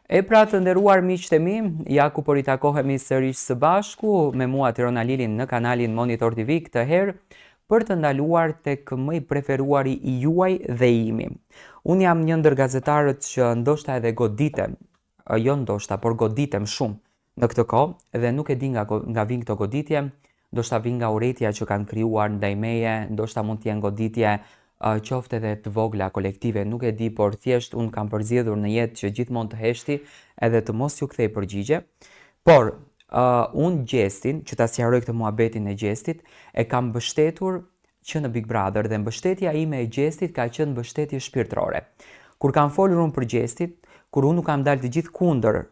E pra të nderuar miqtë e mi, ja ku po ritakohemi sërish së bashku me mua Tirona Lilin në kanalin Monitor TV këtë herë për të ndaluar tek më i preferuari i juaj dhe i imi. Unë jam një ndër gazetarët që ndoshta edhe goditem, jo ndoshta, por goditem shumë në këtë kohë dhe nuk e di nga vijnë këto goditje, ndoshta vijnë nga urrëtia që kanë krijuar ndaj meje, ndoshta mund të jenë goditje qofte edhe të vogla kolektive, nuk e di, por thjesht unë kam përzgjedhur në jetë që gjithmonë të heshti edhe të mos ju kthej përgjigje. Por unë gjestin, që ta sqaroj këtë muhabetin e gjestit, e kam mbështetur që në Big Brother dhe mbështetja ime e gjestit ka qenë mbështetje shpirtërore. Kur kam folur unë për gjestit, kur unë nuk kam dalë të gjithë kundër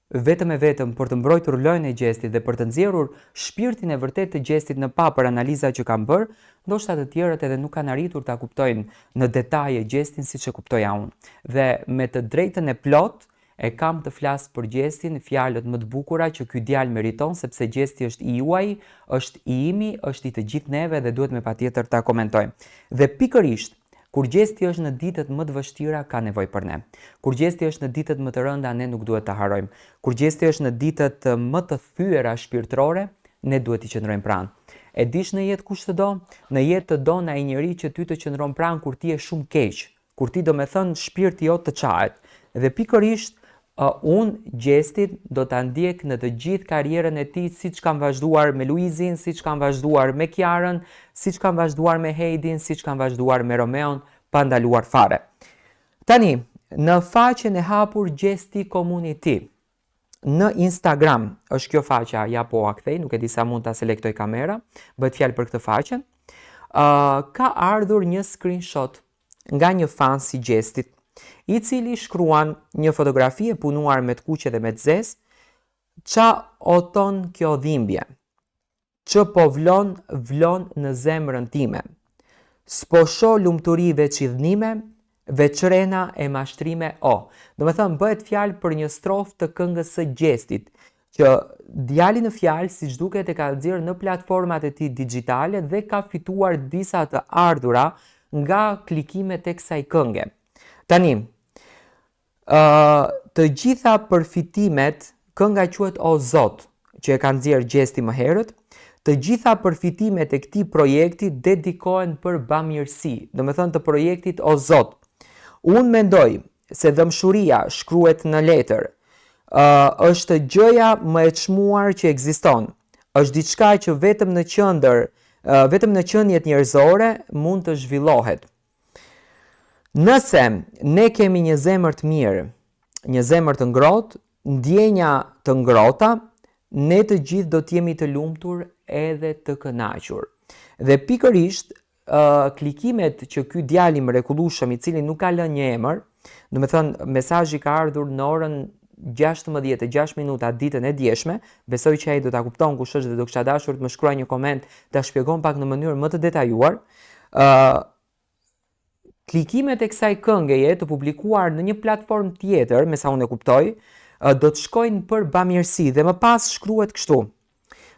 vetëm e vetëm për të mbrojtur lojën e gjestit dhe për të nxjerrur shpirtin e vërtet të gjestit në pa për analiza që kam bërë, ndoshta të tjerët edhe nuk kanë arritur ta kuptojnë në detaje gjestin siç e kuptoja unë. Dhe me të drejtën e plot e kam të flas për gjestin, fjalët më të bukura që ky djalë meriton sepse gjesti është i juaj, është i imi, është i të gjithë neve dhe duhet me patjetër ta komentojmë. Dhe pikërisht kur gjesti është në ditët më të vështira, ka nevojë për ne. Kur gjesti është në ditët më të rënda, ne nuk duhet ta harrojmë. Kur gjesti është në ditët më të thyera shpirtërore, ne duhet i qëndrojmë pranë. E dish në jetë kush të do? Në jetë të do ai njeri që ty të qëndron pranë kur ti je shumë keq, kur ti domethënë shpirti jot të çahet. Dhe pikërisht unë gjestit do ta ndjek në të gjithë karrierën e tij, siç kam vazhduar me Luizin, siç kam vazhduar me Kiarën, siç kam vazhduar me Heidin, siç kam vazhduar me Romeon, pa ndaluar fare. Tani, në faqen e hapur Gjesti Community, në Instagram, është kjo faqja, ja po a kthej, nuk e di sa mund ta selektoj kamera, bëhet fjalë për këtë faqen, ka ardhur një screenshot nga një fan si Gjestit, i cili shkruan një fotografi e punuar me të kuqe dhe me të zezë, qa oton kjo dhimbje, që po vlon në zemrën time, s'po shoh lumturi veç i dhnime, veç rena e mashtrime o. Do me thënë, bëhet fjalë për një strofë të këngës së Gjestit, që djali në fjalë si duket e ka nxjerrë në platformat e tij digjitale dhe ka fituar disa të ardhura nga klikimet e kësaj kënge. Tani, të gjitha përfitimet, kënga quhet O Zot, që e ka nxjerrë Gjesti më herët, të gjitha përfitimet e këtij projekti dedikohen për bamirësi, do me thënë të projektit O Zot. Unë mendoj se dëmshuria shkruhet në letër, është gjëja më e çmuar që ekziston, është diçka që vetëm në qendjet njerëzore mund të zhvillohet. Nëse ne kemi një zemër të mirë, një zemër të ngrohtë, ndjenja të ngrohta, ne të gjithë do të jemi të lumtur edhe të kënaqur. Dhe pikërisht klikimet që ky djalë i mrekullueshëm, i cili nuk ka lënë një emër, do të thënë mesazhi ka ardhur në orën 16:06 minuta ditën e djeshme, besoj që ai do ta kupton kush është dhe do kisha dashur të më shkruaj një koment ta shpjegon pak në mënyrë më të detajuar. Klikimet e kësaj këngeje të publikuar në një platformë tjetër, me sa unë e kuptoj, do të shkojnë për bamirësi dhe më pas shkruhet kështu.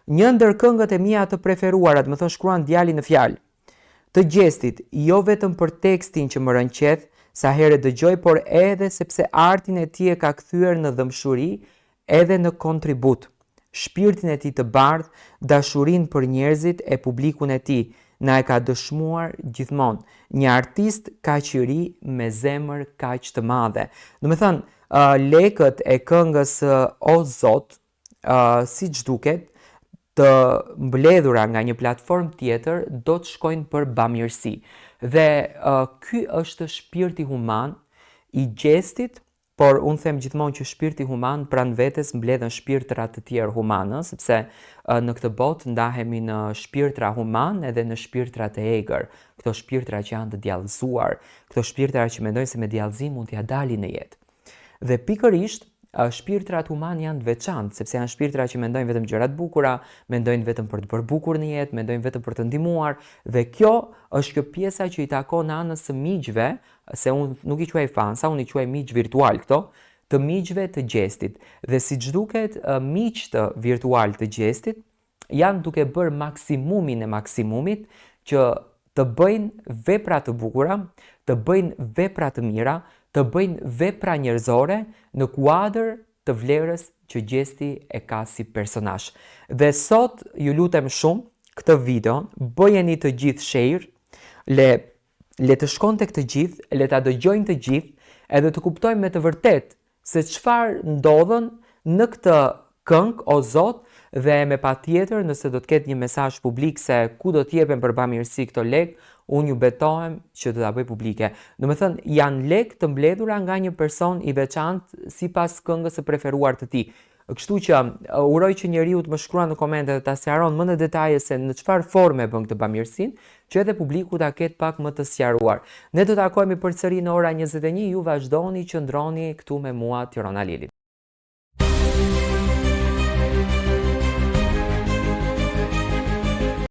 Një ndër këngët e mia të preferuara, më thon shkruan djali në fjalë, të Gjestit, jo vetëm për tekstin që më rën qeth, sa herë dëgjoj, por edhe sepse artin e tij e ka kthyer në dëmshuri edhe në kontribut. Shpirtin e tij të bardhë, dashurinë për njerëzit e publikun e tij, na e ka dëshmuar gjithmonë. Një artist kaq i ri me zemër kaq të madhe. Do me thënë, lekët e këngës O Zot, siç duket, të mbledhura nga një platformë tjetër, do të shkojnë për bamirësi. Dhe ky është shpirti human i Gjestit, por unë them gjithmonë që shpirti human pranë vetes mbledhen shpirtra të tjerë humanë, sepse në këtë botë ndahemi në shpirtra human edhe në shpirtra të egër, këto shpirtra që janë të djallëzuar, këto shpirtra që mendojnë se me djallëzim mund t'ja dalin në jetë. Dhe pikërisht shpirtrat human janë të veçantë, sepse janë shpirtra që mendojnë vetëm gjëra të bukura, mendojnë vetëm për të bërë bukur në jetë, mendojnë vetëm për të ndihmuar, dhe kjo është kjo pjesa që i takon anës së miqve, se unë nuk i quaj fansa, unë i quaj miq virtual këto, të miqve të Gjestit. Dhe siç duket, miqtë virtual të Gjestit janë duke bërë maksimumin e maksimumit që të bëjnë vepra të bukura, të bëjnë vepra të mira, të bëjnë vepra njerëzore në kuadër të vlerës që gjesti e ka si personazh. Dhe sot ju lutem shumë këtë video, bëjeni të gjithë share, le të shkon tek të gjithë, le ta dëgjojnë të gjithë, edhe të kuptojmë me të vërtet se çfarë ndodhen në këtë këngë o Zot, dhe me patjetër nëse do të ketë një mesazh publik se ku do t'jepen për bamirësi këto lekë, unë ju betohem që do ta bëj publike. Do të thënë, janë lekë të mbledhura nga një person i veçantë sipas këngës së preferuar të tij. Kështu që uroj që njeriu të më shkruan në komente dhe ta sqaron më në detaje se në çfarë forme bën këtë bamirësinë, që edhe publiku ta ketë pak më të sqaruar. Ne do të takohemi përsëri në ora 21, ju vazhdoni qëndroni këtu me mua Tirana Lili.